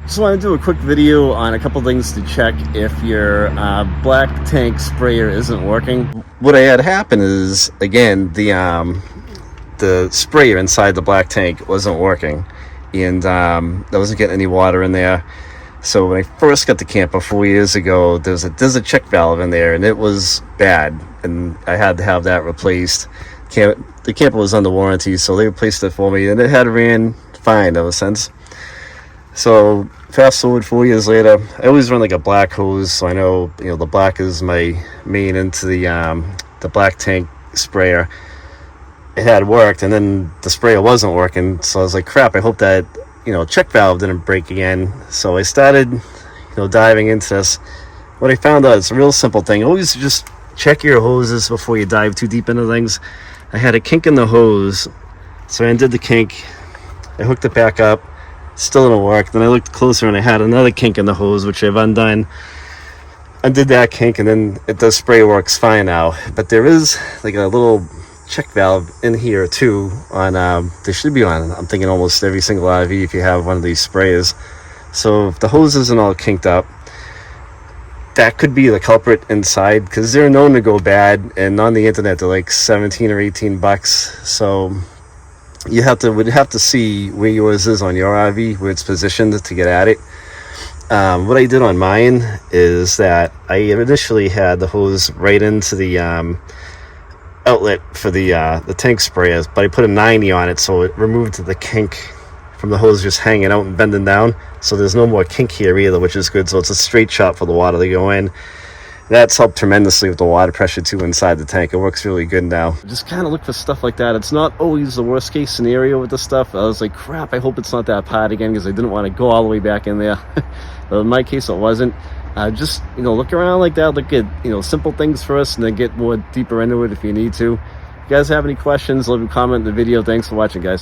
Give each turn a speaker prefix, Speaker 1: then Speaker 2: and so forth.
Speaker 1: Just want to do a quick video on a couple things to check if your black tank sprayer isn't working. What I had happen is, again, the sprayer inside the black tank wasn't working, and I wasn't getting any water in there. So when I first got the camper 4 years ago, there's a check valve in there, and it was bad, and I had to have that replaced. The camper was under warranty, so they replaced it for me, and it had ran fine ever since. So fast forward 4 years later, I always run like a black hose, so I know the black is my main into the black tank sprayer. It had worked, and then the sprayer wasn't working, so I was like, crap, I hope that check valve didn't break again. So I started diving into this. What I found out, it's a real simple thing. Always just check your hoses before you dive too deep into things. I had a kink in the hose, so I undid the kink, I hooked it back up. Still didn't work. Then I looked closer and I had another kink in the hose, which I've undone. Undid that kink, and then the spray works fine now. But there is like a little check valve in here too. There should be on, I'm thinking, almost every single RV if you have one of these sprayers. So if the hose isn't all kinked up, that could be the culprit inside, because they're known to go bad, and on the internet they're like 17 or 18 bucks. So would have to see where yours is on your RV, where it's positioned to get at it. What I did on mine is that I initially had the hose right into the outlet for the tank sprayers, but I put a 90 on it, so it removed the kink from the hose just hanging out and bending down. So there's no more kink here either, which is good. So it's a straight shot for the water to go in. That's helped tremendously with the water pressure too inside the tank. It works really good now. Just kind of look for stuff like that. It's not always the worst case scenario with this stuff. I was like, crap, I hope it's not that part again, because I didn't want to go all the way back in there. But in my case, it wasn't. Just look around like that. Look at simple things first, and then get more deeper into it if you need to. If you guys have any questions, leave a comment in the video. Thanks for watching, guys.